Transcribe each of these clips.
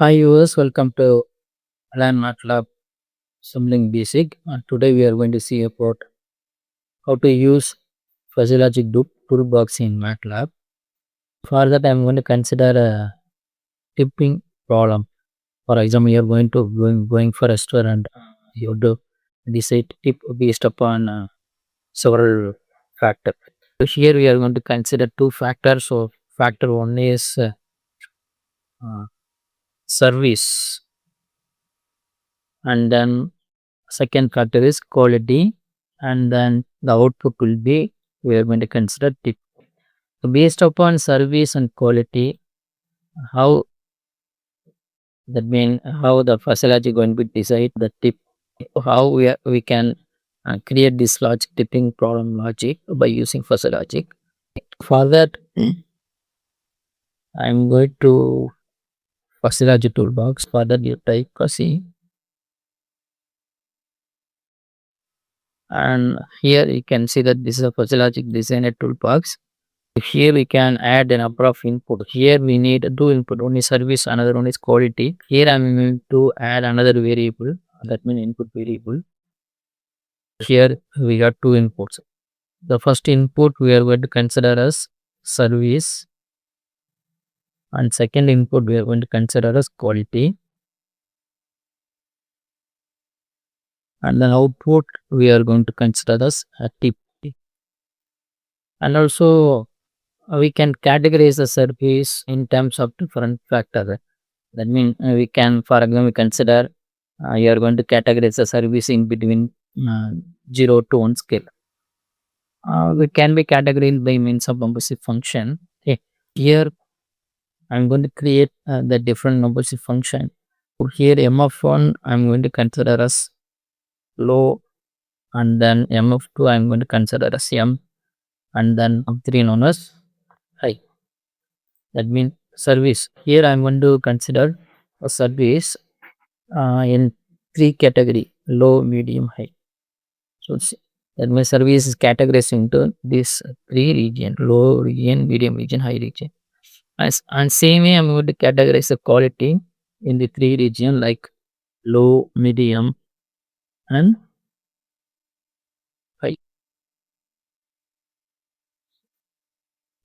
Hi viewers, welcome to Learn MATLAB Simulink Basic. Today we are going to see about how to use physiologic toolbox in MATLAB. For that, I am going to consider a tipping problem. For example, you are going for a restaurant. You have to decide tip based upon several factors. So here we are going to consider two factors. So factor one is uh, service, and then second factor is quality, and then the output will be we are going to consider tip. So based upon service and quality, how that mean how the physiology going to decide the tip, how we can create this logic tipping problem logic by using physiologic. For that, I'm going to physiology toolbox. For that, you type C, and here you can see that this is a physiologic designer toolbox. Here we can add a number of input. Here we need two input. One is service, another one is quality. Here I am going to add another variable. That means input variable. Here we got two inputs. The first input we are going to consider as service, and second input we are going to consider as quality. And then output we are going to consider as a tip. And also we can categorize the service in terms of different factors. That means we can, for example, consider you are going to categorize the service in between 0 to 1 scale. We can be categorized by means of numbership function. Okay. Here I am going to create the different numbership function. Here m of 1 I am going to consider as low, and then m of 2 I am going to consider as m, and then m 3 known as high. That means service. Here I am going to consider a service in three category: low, medium, high. So that my service is categorized into this three region: low region, medium region, high region. And same way I'm going to categorize the quality in the three region like low, medium, and high.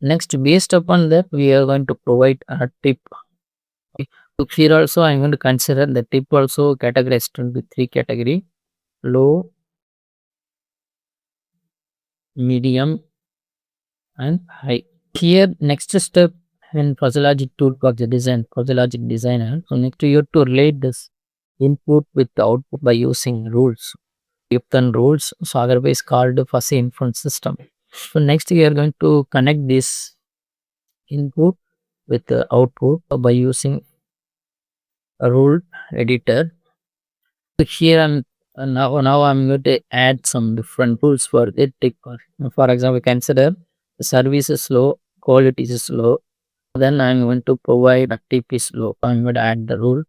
Next, based upon that, we are going to provide a tip. So here also I'm going to consider the tip also categorized into three category: low, medium, and high. Here next step in physiologic toolbox design, physiologic designer. So next you have to relate this input with the output by using rules. If then rules, so otherwise called fuzzy inference system. So next we are going to connect this input with the output by using a rule editor. So here now I'm going to add some different rules for it. For example, consider the service is low, quality is low. Then I'm going to provide a tip is low. I'm going to add the rule.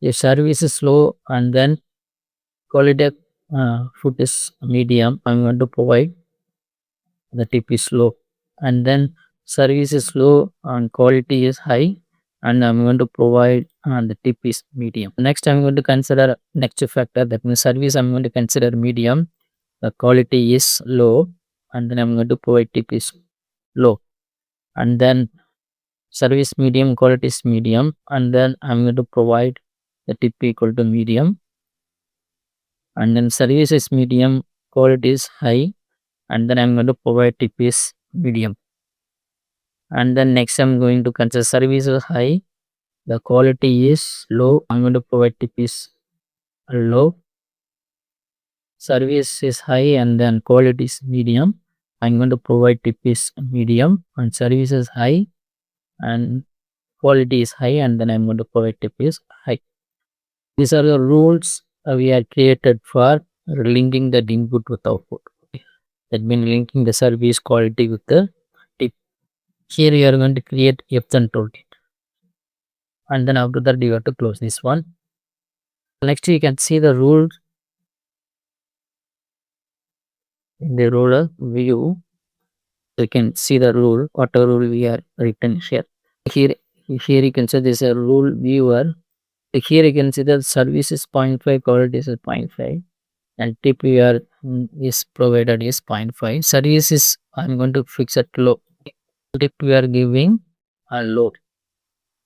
If service is low and then quality food is medium, I'm going to provide the tip is low. And then service is low and quality is high, and I'm going to provide the tip is medium. Next, I'm going to consider next factor, that means service I'm going to consider medium, the quality is low, and then I'm going to provide tip is low. And then service medium, quality is medium, and then I'm going to provide the tip equal to medium. And then service is medium, quality is high, and then I'm going to provide tip is medium. And then next I'm going to consider service is high, the quality is low, I'm going to provide tip is low. Service is high and then quality is medium, I'm going to provide tip is medium. And service is high and quality is high, and then I'm going to provide tip is high. These are the rules we are created for linking the input with output. That means linking the service quality with the tip. Here you are going to create Epson toolkit, and then after that you have to close this one. Next you can see the rules in the ruler view. You can see the rule, whatever rule we are written here. Here here you can say this is a rule viewer. Here you can see the service is 0.5, quality is 0.5, and tip here is provided is 0.5. Service is I'm going to fix it low. Tip we are giving a low,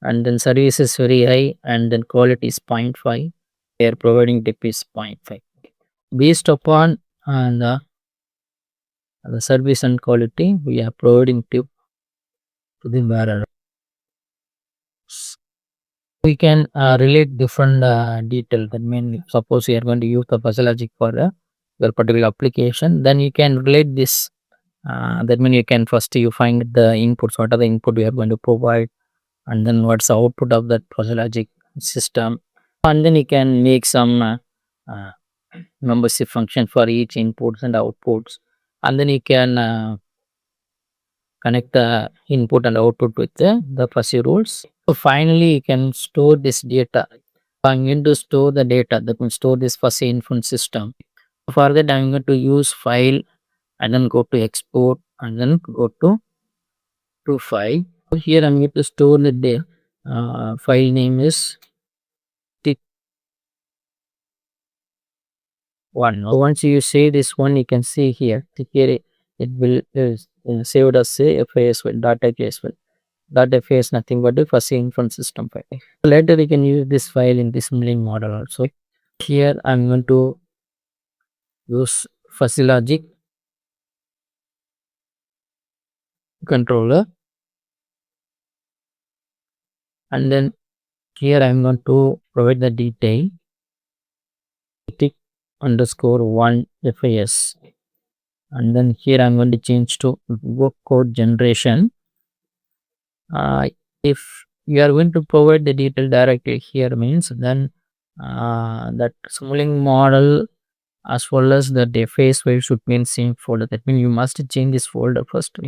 and then service is very high, and then quality is 0.5. They are providing tip is 0.5. Based upon the service and quality, we are providing tip to the bearer. We can relate different detail. That means suppose you are going to use the fuzzy logic for your particular application, then you can relate this. That means you can first you find the inputs. What are the input we are going to provide, and then what's the output of that fuzzy logic system, and then you can make some membership function for each inputs and outputs, and then you can connect the input and output with the fuzzy rules. So finally, you can store this data. I'm going to store the data, that will store this fuzzy inference system. For that, I'm going to use file and then go to export and then go to file. So here I'm going to store the data. File name is tip1. Once you say this one, you can see here. Here it will saved as say FIS file, .fis file. .fis nothing but the fuzzy inference system file. Later we can use this file in this Simulink model also. Here I'm going to use fuzzy logic controller, and then here I'm going to provide the detail tick underscore 1 FIS, and then here I'm going to change to work code generation. If you are going to provide the detail directly here means then that Simulink model as well as the FIS file should be in same folder. That means you must change this folder first.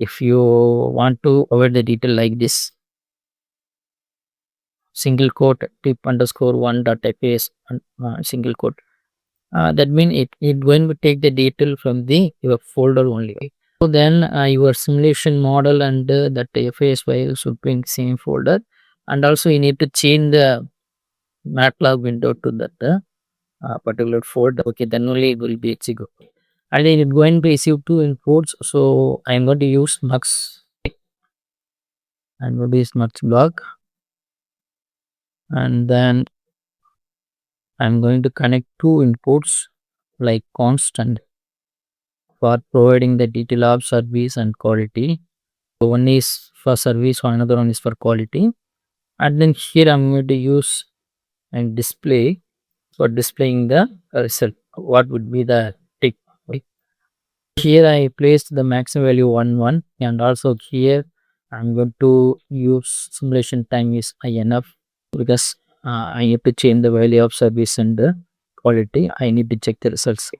If you want to provide the detail like this, single quote tip underscore 1 dot FIS single quote, that means it going to take the detail from the your folder only. So then your simulation model and that FIS file should be in same folder, and also you need to change the MATLAB window to that particular folder. Okay, then only it will be executed. And then it's going to receive two inputs. So I'm going to use Mux. I'm going to use Mux block, and then I'm going to connect two inputs like constant for providing the detail of service and quality. So one is for service, another one is for quality. And then here I'm going to use and display for displaying the result. What would be the tick? Here I placed the maximum value 1 and also here I'm going to use simulation time is enough because I need to change the value of service and the quality. I need to check the results,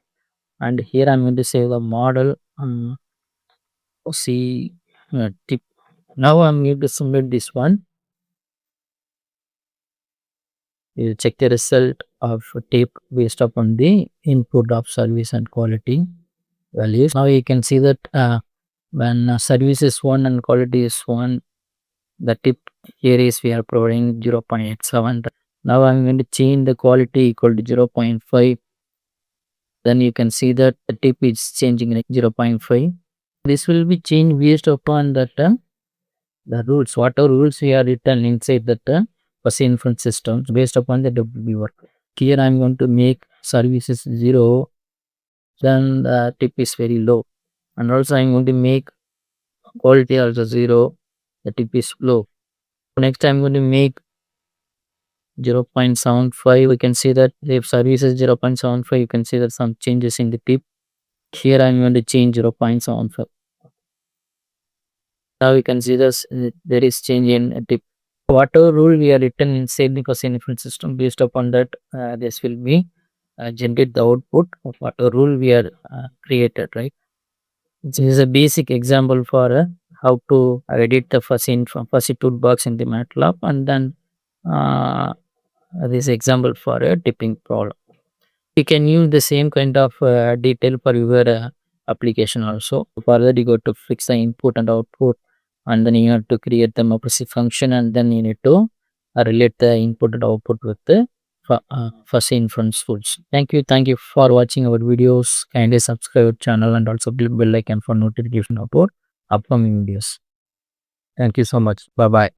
and here I'm going to save the model. See tip. Now I'm going to simulate this one. You check the result of tape based upon the input of service and quality values. Now you can see that when service is 1 and quality is 1, the tip here is we are providing 0.87. Now I'm going to change the quality equal to 0.5. Then you can see that the tip is changing like 0.5. This will be changed based upon that the rules, whatever rules we are written inside that fuzzy inference systems based upon the WB work. Here I'm going to make services 0, then the tip is very low, and also I'm going to make quality also 0, the tip is low. Next I'm going to make 0.75. We can see that if service is 0.75, you can see that some changes in the tip. Here I'm going to change 0.75. Now we can see this there is change in a tip. Whatever rule we are written inside the fuzzy inference system, based upon that this will be generate the output of whatever rule we are created, right? This is a basic example for how to edit the fuzzy toolbox in the MATLAB, and then this example for a tipping problem. You can use the same kind of detail for your application also. For that, you go to fix the input and output, and then you have to create the MAPRC function, and then you need to relate the input and output with the FIS inference tools. Thank you for watching our videos. Kindly subscribe our channel and also click bell icon for notification of our upcoming videos. Thank you so much. Bye bye.